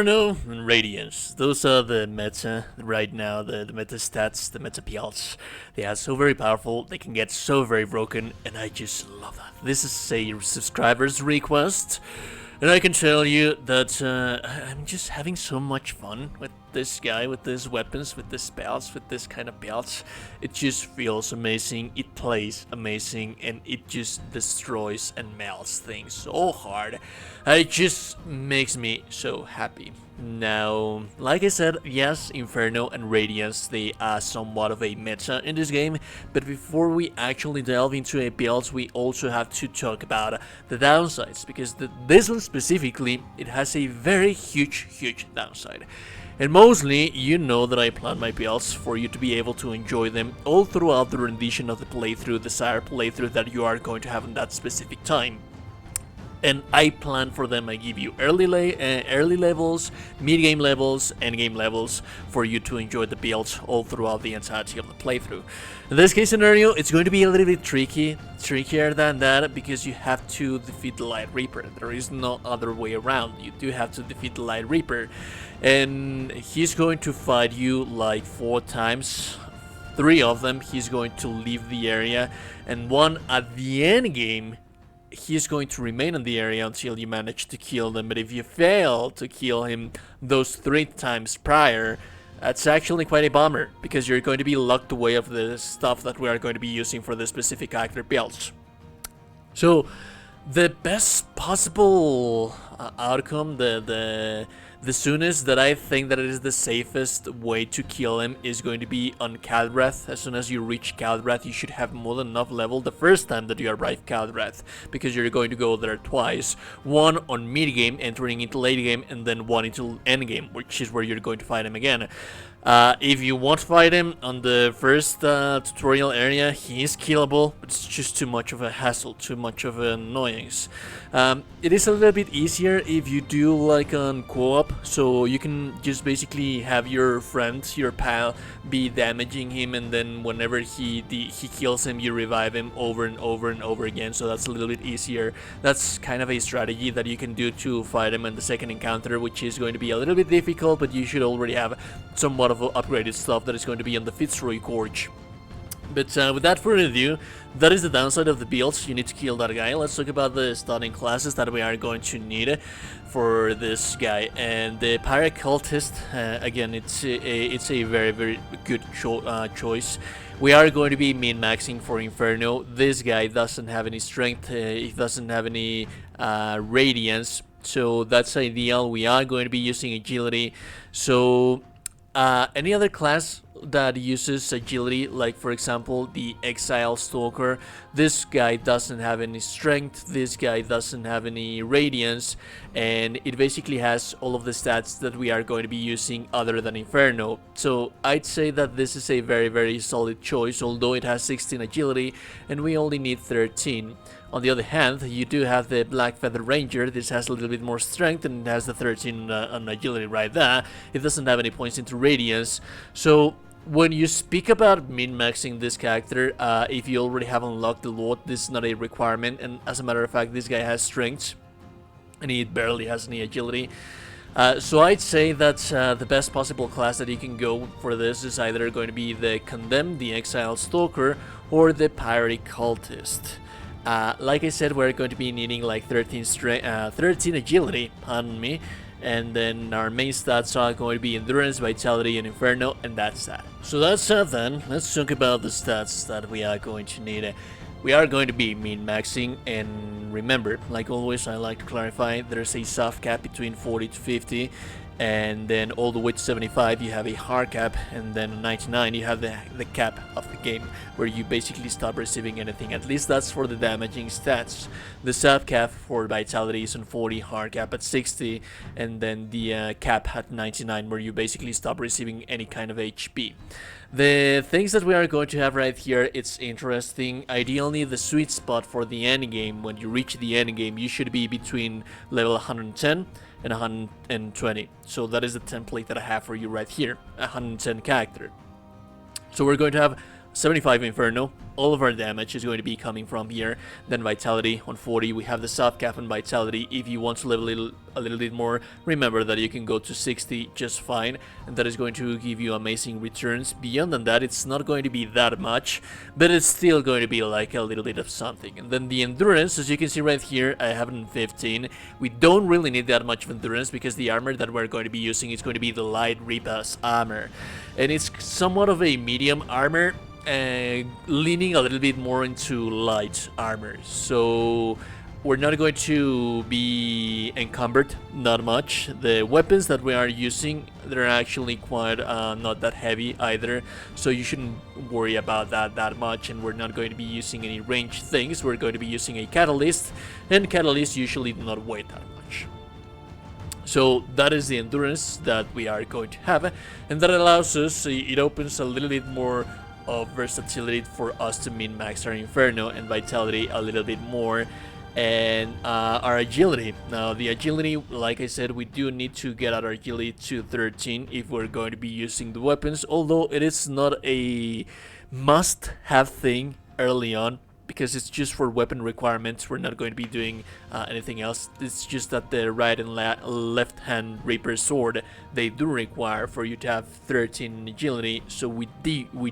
Inferno and Radiance. Those are the meta right now, the meta stats, the meta builds. They are so very powerful, they can get so very broken, and I just love that. This is a subscriber's request, and I can tell you that I'm just having so much fun with this guy, with these weapons, with these spells, with this kind of builds. It just feels amazing, it plays amazing, and it just destroys and melts things so hard. It just makes me so happy. Now, like I said, yes, Inferno and Radiance, they are somewhat of a meta in this game, but before we actually delve into a build, we also have to talk about the downsides, because this one specifically, it has a very huge downside. And mostly, you know that I plan my builds for you to be able to enjoy them all throughout the rendition of the playthrough, desired playthrough that you are going to have in that specific time. And I plan for them. I give you early levels, mid-game levels, end-game levels for you to enjoy the builds all throughout the entirety of the playthrough. In this case scenario, it's going to be a little bit trickier than that, because you have to defeat the Lightreaper. There is no other way around. You do have to defeat the Lightreaper, and he's going to fight you like 4 times. 3 of them, he's going to leave the area, and 1 at the end game. He's going to remain in the area until you manage to kill them, but if you fail to kill him those 3 times prior, that's actually quite a bummer, because you're going to be locked away of the stuff that we are going to be using for the specific character builds. So, the best possible outcome, the soonest that I think that it is the safest way to kill him is going to be on Caldrath. As soon as you reach Caldrath, you should have more than enough level the first time that you arrive Caldrath, because you're going to go there twice. 1 on mid game, entering into late game, and then 1 into end game, which is where you're going to fight him again. If you want to fight him on the first tutorial area, he is killable, but it's just too much of a hassle, too much of an annoyance. It is a little bit easier if you do like on co-op, so you can just basically have your friend, your pal, be damaging him, and then whenever he kills him, you revive him over and over again, so that's a little bit easier. That's kind of a strategy that you can do to fight him in the second encounter, which is going to be a little bit difficult, but you should already have somewhat of upgraded stuff that is going to be on the Fitzroy Gorge. But without further ado, that is the downside of the builds. You need to kill that guy. Let's talk about the starting classes that we are going to need for this guy. And the Pirate Cultist, again, it's a very good choice. We are going to be min-maxing for Inferno. This guy doesn't have any strength, he doesn't have any radiance, so that's ideal. We are going to be using agility. So any other class that uses agility, like for example the Exile Stalker, this guy doesn't have any strength, this guy doesn't have any radiance, and it basically has all of the stats that we are going to be using other than Inferno. So I'd say that this is a very solid choice, although it has 16 agility and we only need 13. On the other hand, you do have the Black Feather Ranger. This has a little bit more strength and it has the 13 on agility right there. It doesn't have any points into radiance. So when you speak about min-maxing this character, if you already have unlocked the Lord, this is not a requirement. And as a matter of fact, this guy has strength and he barely has any agility. So I'd say that the best possible class that you can go for this is either going to be the Condemned, the Exile Stalker, or the Pirate Cultist. Like I said, we're going to be needing like 13 agility, pardon me, and then our main stats are going to be Endurance, Vitality, and Inferno, and that's that. So that's that then. Let's talk about the stats that we are going to need. We are going to be min-maxing, and remember, like always, I like to clarify, there's a soft cap between 40 to 50, and then all the way to 75 you have a hard cap, and then 99 you have the cap of the game, where you basically stop receiving anything. At least that's for the damaging stats. The soft cap for Vitality is on 40, hard cap at 60, and then the cap at 99, where you basically stop receiving any kind of HP. The things that we are going to have right here, it's interesting. Ideally, the sweet spot for the end game, when you reach the end game, you should be between level 110 and 120. So that is the template that I have for you right here, 110 character. So we're going to have 75 Inferno. All of our damage is going to be coming from here. Then Vitality on 40. We have the soft cap on Vitality. If you want to level it a little bit more, remember that you can go to 60 just fine, and that is going to give you amazing returns. Beyond than that, it's not going to be that much, but it's still going to be like a little bit of something. And then the endurance, as you can see right here, I have it in 15. We don't really need that much of endurance because the armor that we're going to be using is going to be the Lightreaper's armor, and it's somewhat of a medium armor, leaning a little bit more into light armor, so we're not going to be encumbered not much. The weapons that we are using, they're actually quite not that heavy either, so you shouldn't worry about that much. And we're not going to be using any ranged things. We're going to be using a catalyst, and catalysts usually do not weigh that much. So that is the endurance that we are going to have, and that allows us, it opens a little bit more of versatility for us to min-max our Inferno and Vitality a little bit more, and our agility. Now the agility, like I said, we do need to get our agility to 13 if we're going to be using the weapons, although it is not a must-have thing early on, because it's just for weapon requirements. We're not going to be doing anything else. It's just that the right and left hand Reaper sword, they do require for you to have 13 agility, so we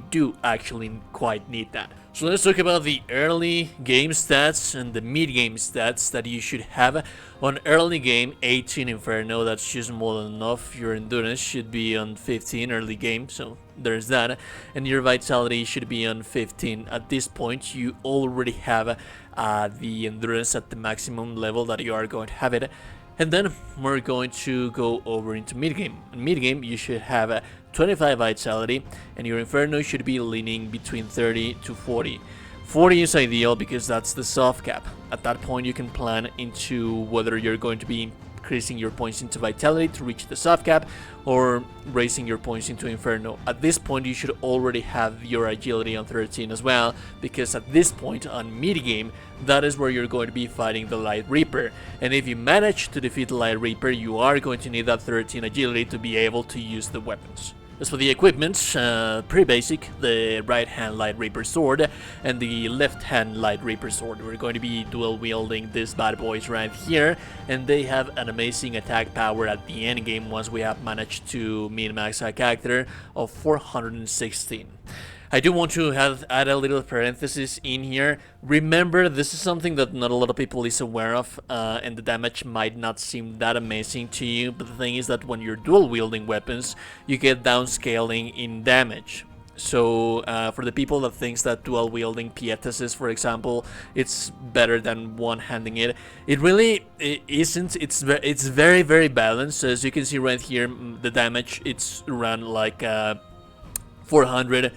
do actually quite need that. So let's talk about the early game stats and the mid game stats that you should have. On early game, 18 Inferno, that's just more than enough. Your endurance should be on 15 early game, so there's that. And your vitality should be on 15. At this point, you already have the endurance at the maximum level that you are going to have it. And then we're going to go over into mid game. In mid game, you should have 25 vitality, and your Inferno should be leaning between 30 to 40. 40 is ideal because that's the soft cap. At that point, you can plan into whether you're going to be increasing your points into Vitality to reach the soft cap, or raising your points into Inferno. At this point, you should already have your Agility on 13 as well, because at this point on mid game, that is where you're going to be fighting the Lightreaper. And if you manage to defeat the Lightreaper, you are going to need that 13 Agility to be able to use the weapons. As for the equipment, pretty basic, the right hand Lightreaper sword and the left hand Lightreaper sword. We're going to be dual wielding these bad boys right here, and they have an amazing attack power at the end game once we have managed to min-max our character of 416. I do want to add a little parenthesis in here. Remember, this is something that not a lot of people is aware of, and the damage might not seem that amazing to you, but the thing is that when you're dual wielding weapons, you get downscaling in damage. So for the people that thinks that dual wielding Pietas, for example, it's better than one-handing it, it really isn't. It's very, very balanced. As you can see right here, the damage, it's around like 400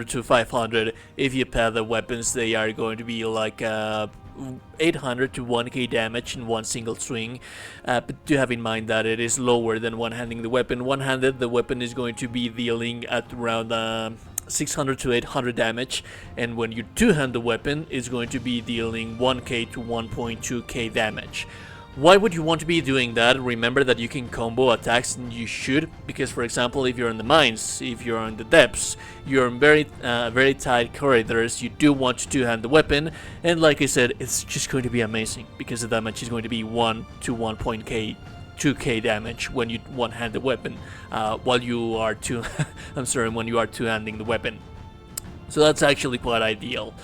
to 500. If you pair the weapons, they are going to be like 800 to 1k damage in one single swing, but do have in mind that it is lower than one-handing the weapon. One-handed, the weapon is going to be dealing at around 600 to 800 damage, and when you two-hand the weapon, it's going to be dealing 1k to 1.2k damage. Why would you want to be doing that? Remember that you can combo attacks, and you should, because for example, if you're in the mines, if you're in the depths, you're in very tight corridors, you do want to two-hand the weapon, and like I said, it's just going to be amazing because the damage is going to be 1 to 1.2k damage when you one-hand the weapon, while you are when you are two-handing the weapon. So that's actually quite ideal.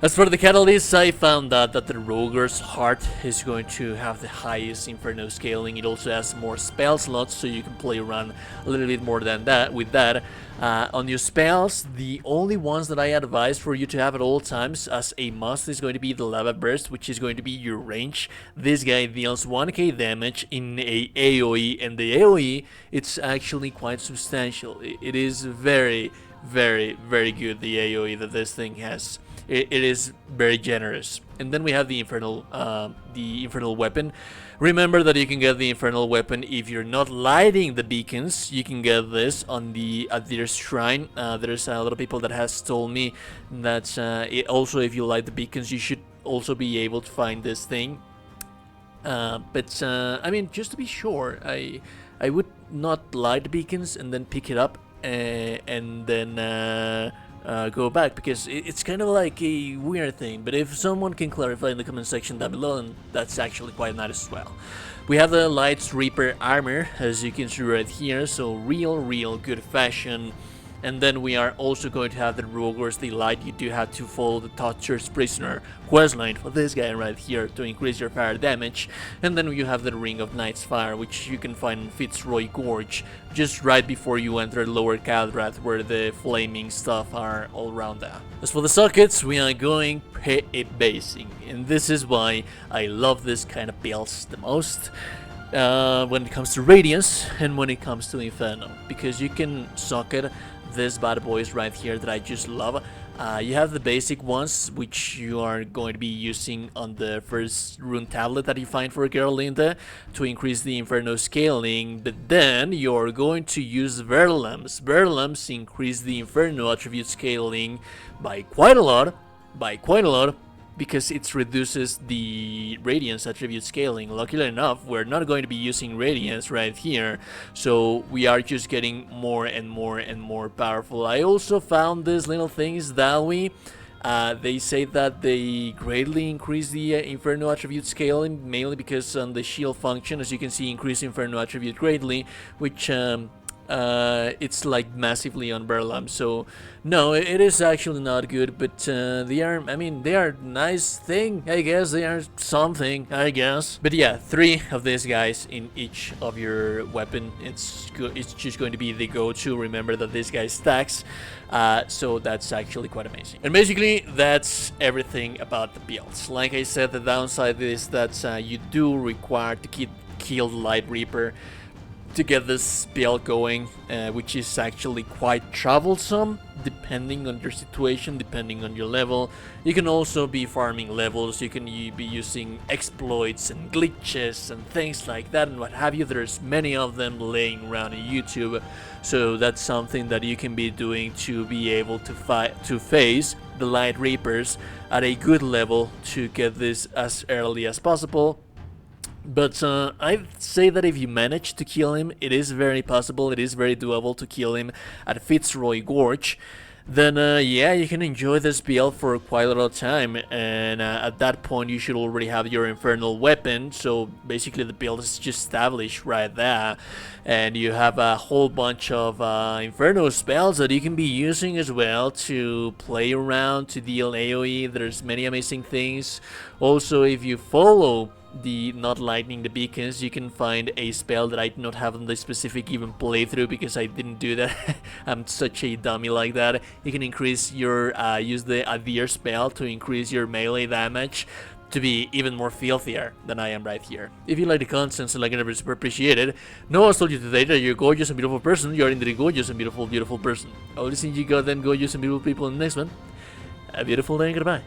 As for the catalysts, I found out that the Rogue's Heart is going to have the highest Inferno scaling. It also has more spell slots, so you can play around a little bit more than that with that. On your spells, the only ones that I advise for you to have at all times as a must is going to be the Lava Burst, which is going to be your range. This guy deals 1k damage in a AoE, and the AoE, it's actually quite substantial. It is very, very, very good, the AoE that this thing has. It is very generous. And then we have the infernal weapon. Remember that you can get the infernal weapon if you're not lighting the beacons. You can get this on at their shrine. There's a lot of people that has told me that also if you light the beacons, you should also be able to find this thing. But I mean, just to be sure, I would not light the beacons and then pick it up and then go back, because it's kind of like a weird thing. But if someone can clarify in the comment section down below, then that's actually quite nice as well. We have the Lightreaper armor, as you can see right here, so real good fashion. And then we are also going to have the Roguers Delight. You do have to follow the Toucher's Prisoner questline for this guy right here to increase your fire damage. And then you have the Ring of Night's Fire, which you can find in Fitzroy Gorge, just right before you enter Lower Caldrath, where the flaming stuff are all around there. As for the sockets, we are going pretty basic, and this is why I love this kind of builds the most. When it comes to Radiance and when it comes to Inferno, because you can socket these bad boys right here that I just love. You have the basic ones, which you are going to be using on the first rune tablet that you find for Gerlinda to increase the Inferno scaling, but then you're going to use Verlamps. Verlamps increase the Inferno attribute scaling by quite a lot, because it reduces the Radiance attribute scaling. Luckily enough, we're not going to be using Radiance right here, so we are just getting more and more powerful. I also found these little things that they say that they greatly increase the Inferno attribute scaling, mainly because on the shield function, as you can see, increase Inferno attribute greatly, which it's like massively on Verlamp. So no, it is actually not good, but they are, I mean, they are nice thing, I guess. They are something, I guess. But yeah, 3 of these guys in each of your weapon. It's just going to be the go-to. Remember that this guy stacks, so that's actually quite amazing. And basically that's everything about the builds. Like I said, the downside is that you do require to kill the Lightreaper to get this build going, which is actually quite troublesome depending on your situation, depending on your level. You can also be farming levels, you can be using exploits and glitches and things like that and what have you. There's many of them laying around on YouTube, so that's something that you can be doing to be able to face the Lightreapers at a good level to get this as early as possible. But I'd say that if you manage to kill him, it is very possible, it is very doable to kill him at Fitzroy Gorge. Then yeah, you can enjoy this build for quite a lot of time, and at that point you should already have your infernal weapon, so basically the build is just established right there, and you have a whole bunch of inferno spells that you can be using as well to play around, to deal AoE. There's many amazing things. Also, if you follow the not lightning the beacons, you can find a spell that I do not have on the specific even playthrough because I didn't do that. I'm such a dummy like that. You can increase your use the Adir spell to increase your melee damage to be even more filthier than I am right here. If you like the content, so like and ever, super appreciated. No one told you today that you're a gorgeous and beautiful person. You're indeed a gorgeous and beautiful person. I will listen to you goddamn gorgeous and beautiful people in the next one. A beautiful day and goodbye.